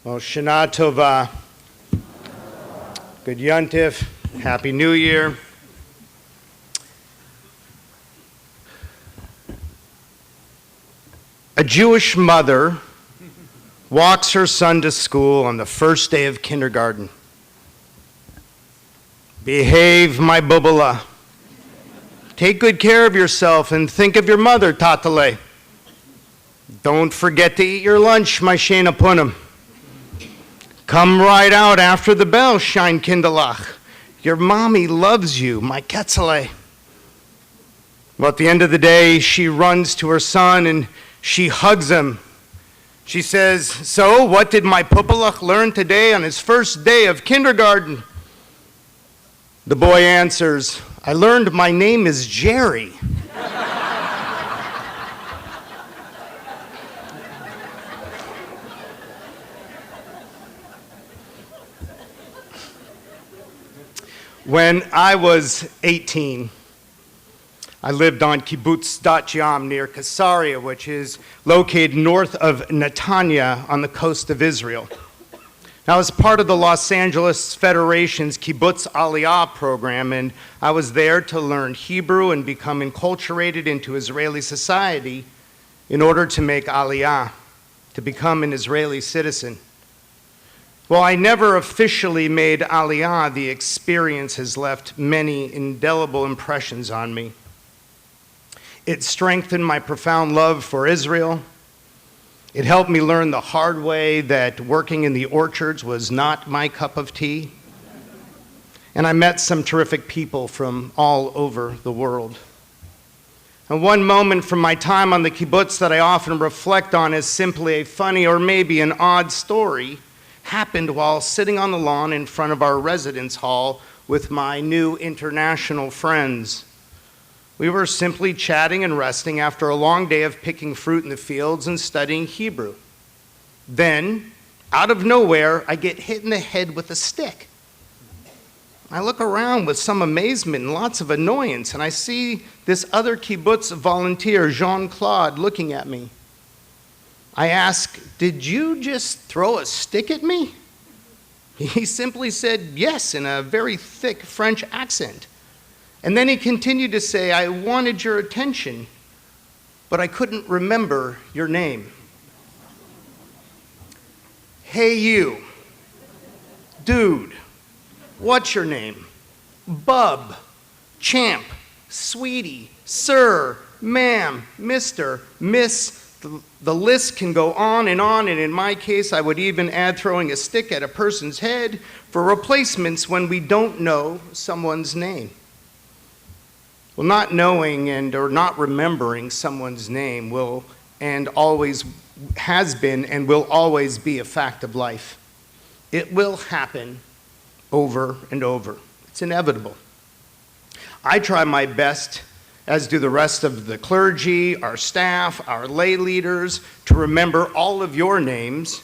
Well, Shana Tova, good Yontif, Happy New Year. A Jewish mother walks her son to school on the first day of kindergarten. Behave, my bubala. Take good care of yourself and think of your mother, Tatale. Don't forget to eat your lunch, my Shena Punim. Come right out after the bell, Shine Kindalach. Your mommy loves you, my Ketzale. Well, at the end of the day, she runs to her son and she hugs him. She says, "So, what did my Pupalach learn today on his first day of kindergarten?" The boy answers, "I learned my name is Jerry." When I was 18, I lived on Kibbutz Dat Yam near Caesarea, which is located north of Netanya on the coast of Israel. I was part of the Los Angeles Federation's Kibbutz Aliyah program, and I was there to learn Hebrew and become enculturated into Israeli society in order to make Aliyah, to become an Israeli citizen. While I never officially made Aliyah, the experience has left many indelible impressions on me. It strengthened my profound love for Israel. It helped me learn the hard way that working in the orchards was not my cup of tea. And I met some terrific people from all over the world. And one moment from my time on the kibbutz that I often reflect on as simply a funny or maybe an odd story happened while sitting on the lawn in front of our residence hall with my new international friends. We were simply chatting and resting after a long day of picking fruit in the fields and studying Hebrew. Then, out of nowhere, I get hit in the head with a stick. I look around with some amazement and lots of annoyance, and I see this other kibbutz volunteer, Jean-Claude, looking at me. I ask, "Did you just throw a stick at me?" He simply said yes in a very thick French accent. And then he continued to say, "I wanted your attention, but I couldn't remember your name." "Hey you, dude, what's your name? Bub, champ, sweetie, sir, ma'am, mister, miss." The list can go on, and in my case, I would even add throwing a stick at a person's head for replacements when we don't know someone's name. Well, not knowing or not remembering someone's name will and always has been and will always be a fact of life. It will happen over and over. It's inevitable. I try my best, as do the rest of the clergy, our staff, our lay leaders, to remember all of your names.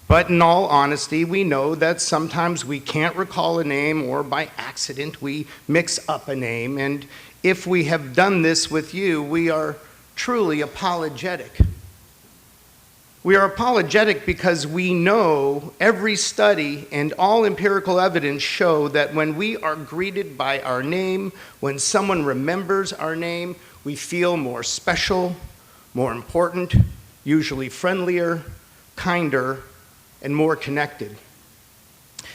But in all honesty, we know that sometimes we can't recall a name, or by accident we mix up a name. And if we have done this with you, we are truly apologetic. We are apologetic because we know every study and all empirical evidence show that when we are greeted by our name, when someone remembers our name, we feel more special, more important, usually friendlier, kinder, and more connected.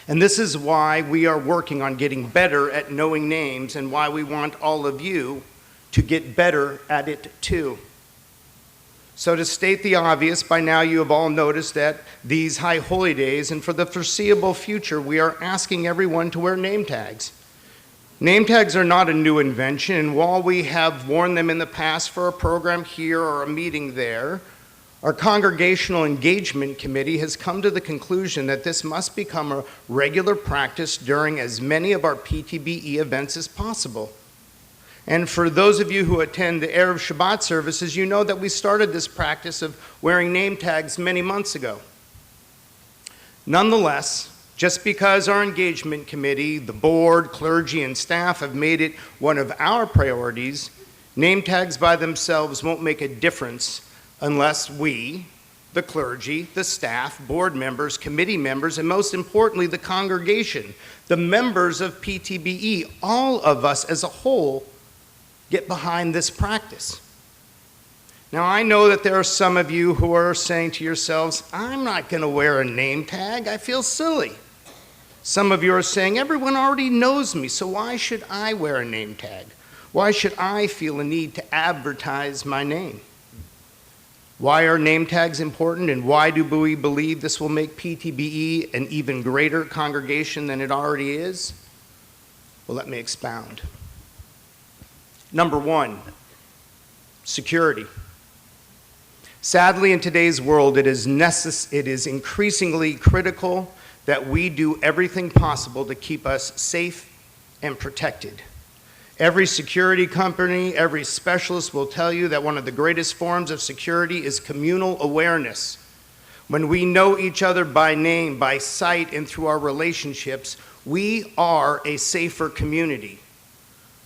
And this is why we are working on getting better at knowing names, and why we want all of you to get better at it too. So to state the obvious, by now you have all noticed that these high holy days and for the foreseeable future, we are asking everyone to wear name tags. Name tags are not a new invention, and while we have worn them in the past for a program here or a meeting there, our Congregational Engagement Committee has come to the conclusion that this must become a regular practice during as many of our PTBE events as possible. And for those of you who attend the Erev Shabbat services, you know that we started this practice of wearing name tags many months ago. Nonetheless, just because our engagement committee, the board, clergy, and staff have made it one of our priorities, name tags by themselves won't make a difference unless we, the clergy, the staff, board members, committee members, and most importantly, the congregation, the members of PTBE, all of us as a whole get behind this practice. Now, I know that there are some of you who are saying to yourselves, I'm not going to wear a name tag. I feel silly. Some of you are saying, everyone already knows me, so why should I wear a name tag? Why should I feel a need to advertise my name? Why are name tags important, and why do we believe this will make PTBE an even greater congregation than it already is? Well, let me expound. Number one, security. Sadly, in today's world, it is increasingly critical that we do everything possible to keep us safe and protected. Every security company, every specialist will tell you that one of the greatest forms of security is communal awareness. When we know each other by name, by sight, and through our relationships, we are a safer community.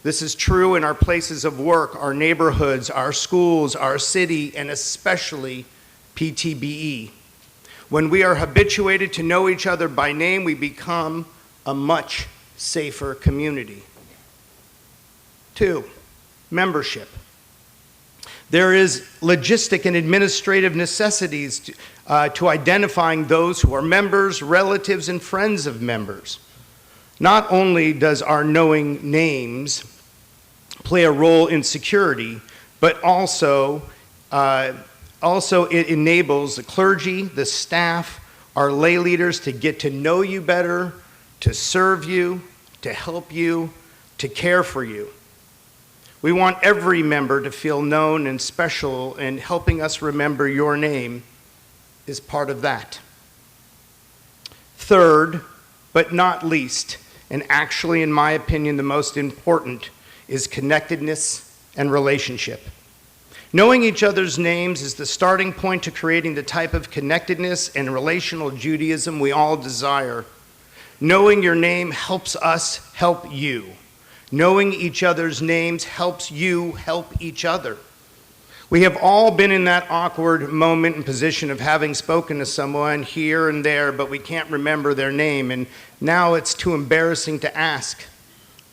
This is true in our places of work, our neighborhoods, our schools, our city, and especially PTBE. When we are habituated to know each other by name, we become a much safer community. 2, membership. There is logistic and administrative necessities to identifying those who are members, relatives, and friends of members. Not only does our knowing names play a role in security, but also it enables the clergy, the staff, our lay leaders to get to know you better, to serve you, to help you, to care for you. We want every member to feel known and special, and helping us remember your name is part of that. 3rd, but not least, and actually, in my opinion, the most important, is connectedness and relationship. Knowing each other's names is the starting point to creating the type of connectedness and relational Judaism we all desire. Knowing your name helps us help you. Knowing each other's names helps you help each other. We have all been in that awkward moment and position of having spoken to someone here and there, but we can't remember their name, and now it's too embarrassing to ask.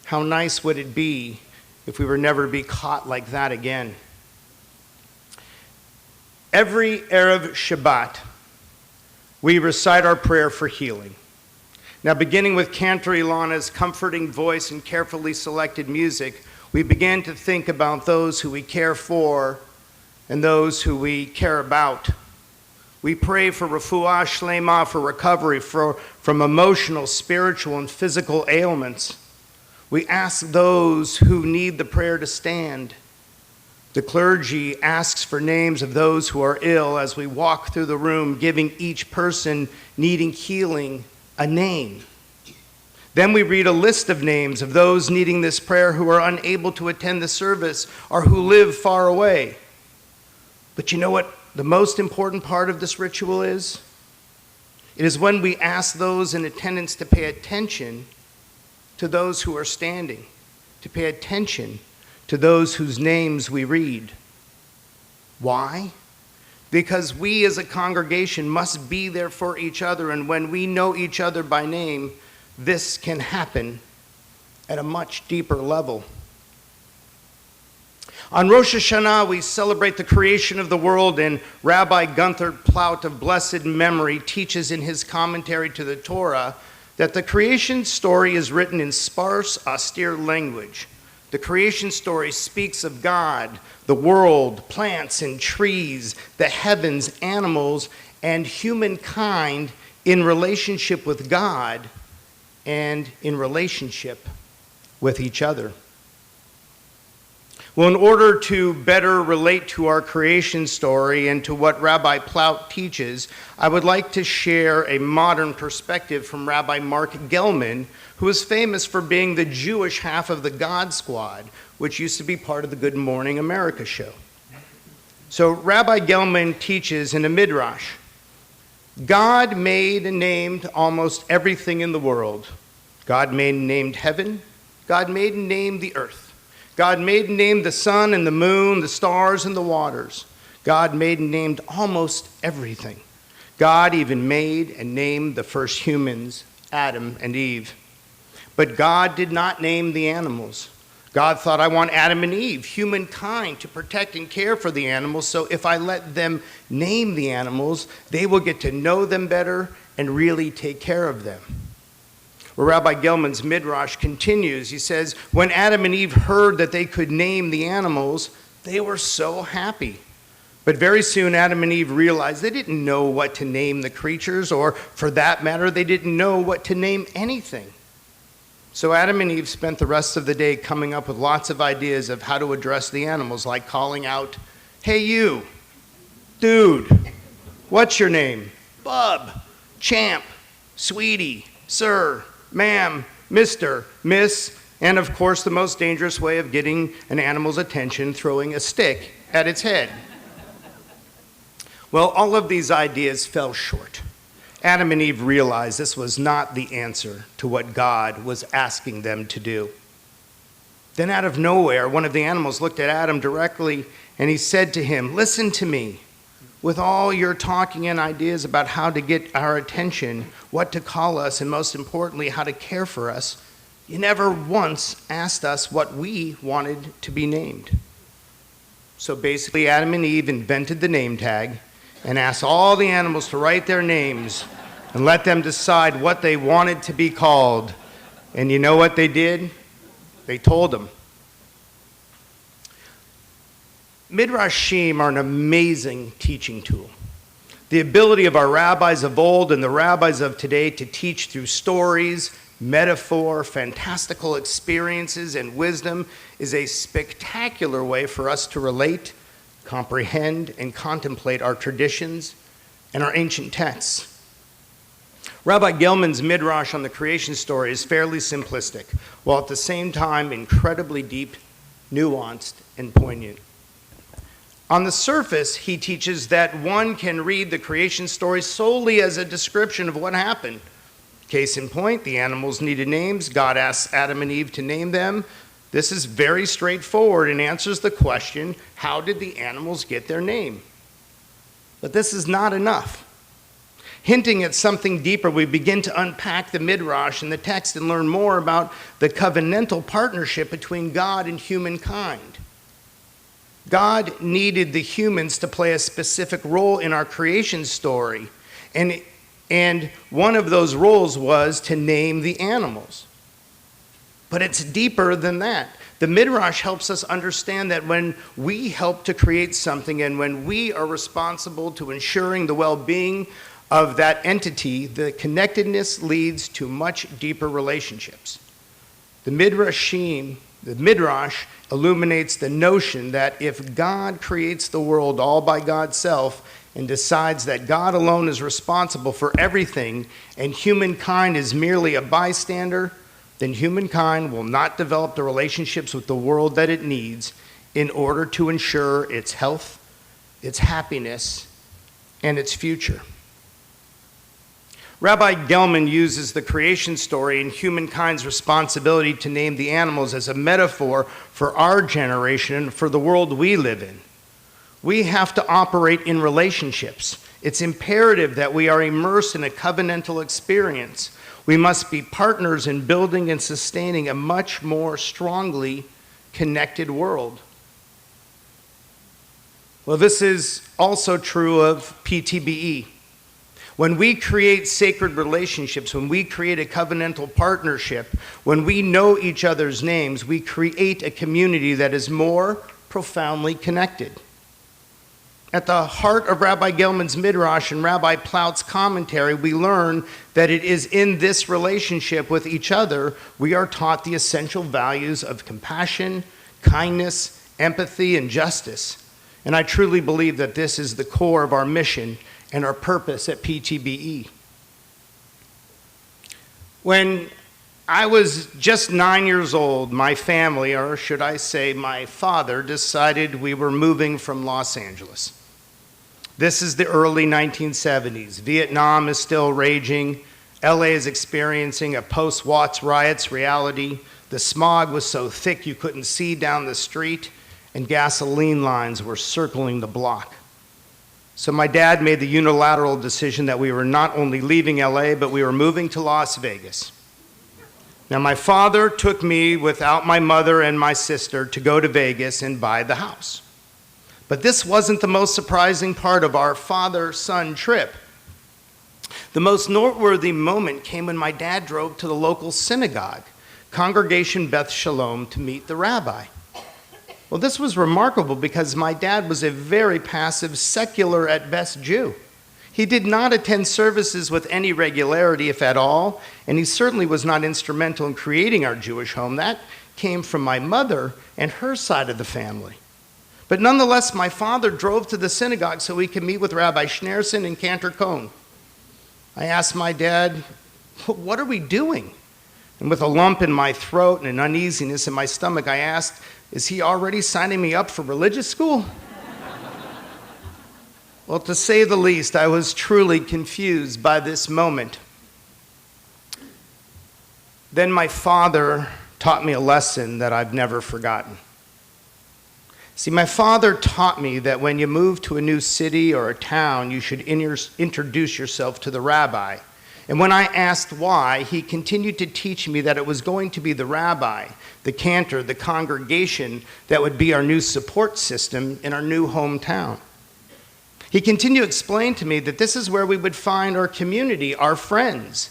How nice would it be if we were never to be caught like that again? Every Erev Shabbat, we recite our prayer for healing. Now, beginning with Cantor Ilana's comforting voice and carefully selected music, we begin to think about those who we care for and those who we care about. We pray for refuah shlema, for recovery from emotional, spiritual, and physical ailments. We ask those who need the prayer to stand. The clergy asks for names of those who are ill as we walk through the room, giving each person needing healing a name. Then we read a list of names of those needing this prayer who are unable to attend the service or who live far away. But you know what the most important part of this ritual is? It is when we ask those in attendance to pay attention to those who are standing, to pay attention to those whose names we read. Why? Because we as a congregation must be there for each other, and when we know each other by name, this can happen at a much deeper level. On Rosh Hashanah, we celebrate the creation of the world, and Rabbi Gunther Plaut of blessed memory teaches in his commentary to the Torah that the creation story is written in sparse, austere language. The creation story speaks of God, the world, plants and trees, the heavens, animals, and humankind in relationship with God and in relationship with each other. Well, in order to better relate to our creation story and to what Rabbi Plaut teaches, I would like to share a modern perspective from Rabbi Mark Gelman, who is famous for being the Jewish half of the God Squad, which used to be part of the Good Morning America show. So Rabbi Gelman teaches in a midrash, God made and named almost everything in the world. God made and named heaven. God made and named the earth. God made and named the sun and the moon, the stars and the waters. God made and named almost everything. God even made and named the first humans, Adam and Eve. But God did not name the animals. God thought, I want Adam and Eve, humankind, to protect and care for the animals, so if I let them name the animals, they will get to know them better and really take care of them. Well, Rabbi Gelman's Midrash continues. He says, when Adam and Eve heard that they could name the animals, they were so happy. But very soon, Adam and Eve realized they didn't know what to name the creatures, or for that matter, they didn't know what to name anything. So Adam and Eve spent the rest of the day coming up with lots of ideas of how to address the animals, like calling out, hey you, dude, what's your name? Bub, champ, sweetie, sir, ma'am, mister, miss, and of course the most dangerous way of getting an animal's attention, throwing a stick at its head. Well, all of these ideas fell short. Adam and Eve realized this was not the answer to what God was asking them to do. Then out of nowhere, one of the animals looked at Adam directly and he said to him, listen to me. With all your talking and ideas about how to get our attention, what to call us, and most importantly, how to care for us, you never once asked us what we wanted to be named. So basically, Adam and Eve invented the name tag and asked all the animals to write their names and let them decide what they wanted to be called. And you know what they did? They told them. Midrashim are an amazing teaching tool. The ability of our rabbis of old and the rabbis of today to teach through stories, metaphor, fantastical experiences, and wisdom is a spectacular way for us to relate, comprehend, and contemplate our traditions and our ancient texts. Rabbi Gelman's Midrash on the creation story is fairly simplistic, while at the same time incredibly deep, nuanced, and poignant. On the surface, he teaches that one can read the creation story solely as a description of what happened. Case in point, the animals needed names. God asks Adam and Eve to name them. This is very straightforward and answers the question, how did the animals get their name? But this is not enough. Hinting at something deeper, we begin to unpack the Midrash and the text and learn more about the covenantal partnership between God and humankind. God needed the humans to play a specific role in our creation story, and one of those roles was to name the animals. But it's deeper than that. The Midrash helps us understand that when we help to create something and when we are responsible to ensuring the well-being of that entity, the connectedness leads to much deeper relationships. The Midrash illuminates the notion that if God creates the world all by God's self and decides that God alone is responsible for everything and humankind is merely a bystander, then humankind will not develop the relationships with the world that it needs in order to ensure its health, its happiness, and its future. Rabbi Gelman uses the creation story and humankind's responsibility to name the animals as a metaphor for our generation and for the world we live in. We have to operate in relationships. It's imperative that we are immersed in a covenantal experience. We must be partners in building and sustaining a much more strongly connected world. Well, this is also true of PTBE. When we create sacred relationships, when we create a covenantal partnership, when we know each other's names, we create a community that is more profoundly connected. At the heart of Rabbi Gelman's Midrash and Rabbi Plout's commentary, we learn that it is in this relationship with each other we are taught the essential values of compassion, kindness, empathy, and justice. And I truly believe that this is the core of our mission and our purpose at PTBE. When I was just 9 years old, my family, or should I say my father, decided we were moving from Los Angeles. This is the early 1970s. Vietnam is still raging. LA is experiencing a post-Watts riots reality. The smog was so thick you couldn't see down the street, and gasoline lines were circling the block. So my dad made the unilateral decision that we were not only leaving LA, but we were moving to Las Vegas. Now my father took me without my mother and my sister to go to Vegas and buy the house. But this wasn't the most surprising part of our father-son trip. The most noteworthy moment came when my dad drove to the local synagogue, Congregation Beth Shalom, to meet the rabbi. Well, this was remarkable because my dad was a very passive, secular at best Jew. He did not attend services with any regularity, if at all, and he certainly was not instrumental in creating our Jewish home. That came from my mother and her side of the family. But nonetheless, my father drove to the synagogue so he could meet with Rabbi Schneerson and Cantor Cohn. I asked my dad, "What are we doing?" And with a lump in my throat and an uneasiness in my stomach, I asked, "Is he already signing me up for religious school?" Well, to say the least, I was truly confused by this moment. Then my father taught me a lesson that I've never forgotten. See, my father taught me that when you move to a new city or a town, you should introduce yourself to the rabbi. And when I asked why, he continued to teach me that it was going to be the rabbi, the cantor, the congregation that would be our new support system in our new hometown. He continued to explain to me that this is where we would find our community, our friends.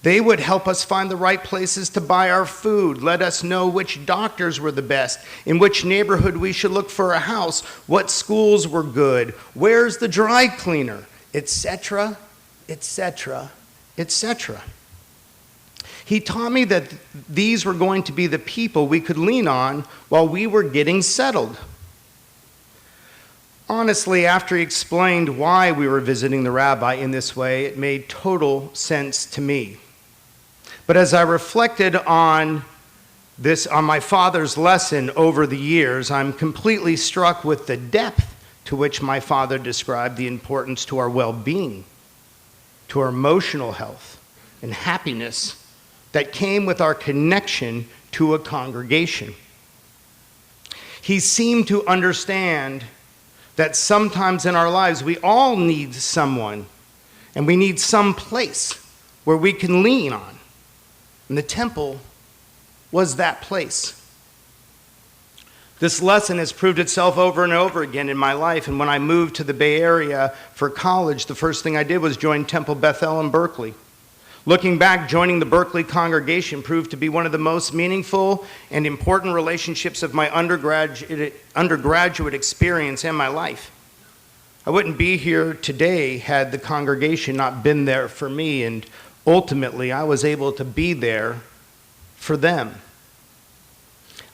They would help us find the right places to buy our food, let us know which doctors were the best, in which neighborhood we should look for a house, what schools were good, where's the dry cleaner, etc., etc., etc. He taught me that these were going to be the people we could lean on while we were getting settled. Honestly, after he explained why we were visiting the rabbi in this way, it made total sense to me. But as I reflected on my father's lesson over the years, I'm completely struck with the depth to which my father described the importance to our well-being, to our emotional health and happiness that came with our connection to a congregation. He seemed to understand that sometimes in our lives we all need someone and we need some place where we can lean on. And the temple was that place. This lesson has proved itself over and over again in my life. And when I moved to the Bay Area for college, the first thing I did was join Temple Bethel in Berkeley. Looking back, joining the Berkeley congregation proved to be one of the most meaningful and important relationships of my undergraduate experience in my life. I wouldn't be here today had the congregation not been there for me, and ultimately I was able to be there for them.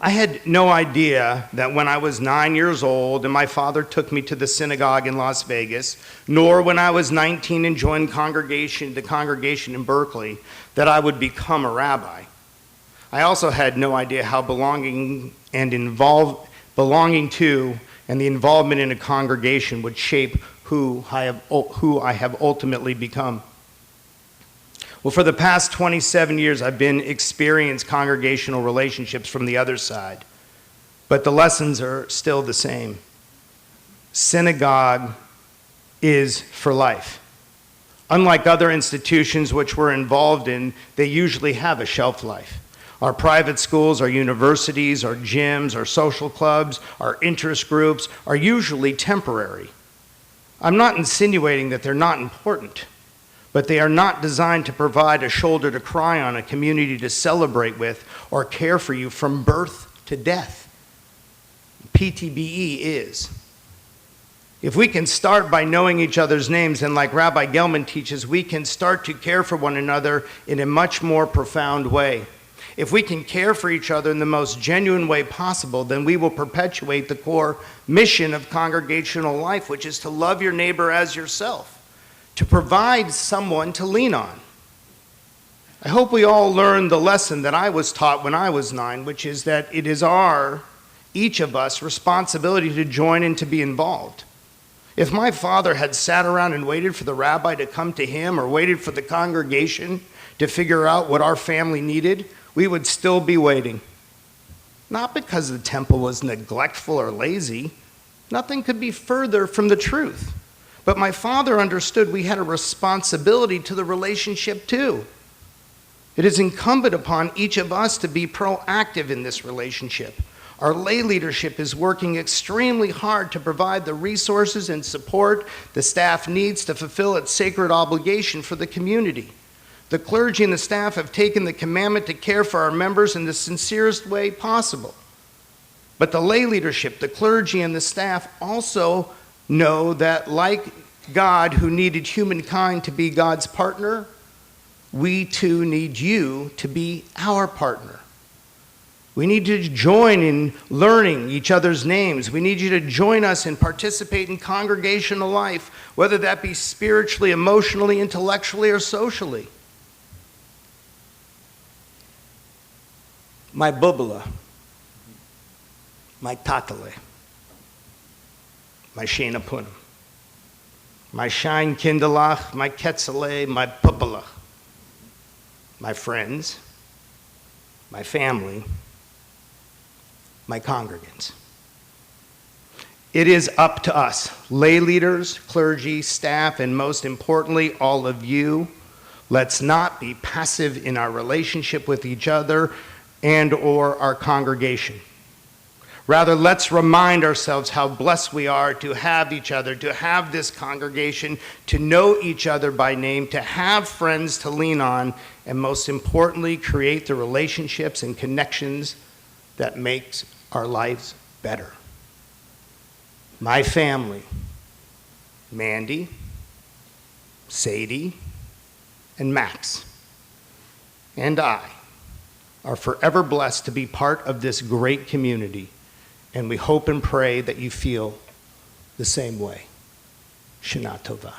I had no idea that when I was 9 years old and my father took me to the synagogue in Las Vegas, nor when I was 19 and joined the congregation in Berkeley, that I would become a rabbi. I also had no idea how belonging to and the involvement in a congregation would shape who I have ultimately become. Well, for the past 27 years, I've been experienced congregational relationships from the other side, but the lessons are still the same. Synagogue is for life. Unlike other institutions which we're involved in, they usually have a shelf life. Our private schools, our universities, our gyms, our social clubs, our interest groups are usually temporary. I'm not insinuating that they're not important, but they are not designed to provide a shoulder to cry on, a community to celebrate with, or care for you from birth to death. PTBE is. If we can start by knowing each other's names, and like Rabbi Gelman teaches, we can start to care for one another in a much more profound way. If we can care for each other in the most genuine way possible, then we will perpetuate the core mission of congregational life, which is to love your neighbor as yourself, to provide someone to lean on. I hope we all learned the lesson that I was taught when I was 9, which is that it is each of us, responsibility to join and to be involved. If my father had sat around and waited for the rabbi to come to him or waited for the congregation to figure out what our family needed, we would still be waiting. Not because the temple was neglectful or lazy. Nothing could be further from the truth. But my father understood we had a responsibility to the relationship too. It is incumbent upon each of us to be proactive in this relationship. Our lay leadership is working extremely hard to provide the resources and support the staff needs to fulfill its sacred obligation for the community. The clergy and the staff have taken the commandment to care for our members in the sincerest way possible. But the lay leadership, the clergy, and the staff also know that, like God, who needed humankind to be God's partner, we too need you to be our partner. We need you to join in learning each other's names. We need you to join us and participate in congregational life, whether that be spiritually, emotionally, intellectually, or socially. My bubala, my tatale, my shena punim, my shine kindalach, my ketzale, my pupalach, my friends, my family, my congregants. It is up to us, lay leaders, clergy, staff, and most importantly, all of you. Let's not be passive in our relationship with each other and or our congregation. Rather, let's remind ourselves how blessed we are to have each other, to have this congregation, to know each other by name, to have friends to lean on, and most importantly, create the relationships and connections that makes our lives better. My family, Mandy, Sadie, and Max, and I are forever blessed to be part of this great community, and we hope and pray that you feel the same way. Shana Tova.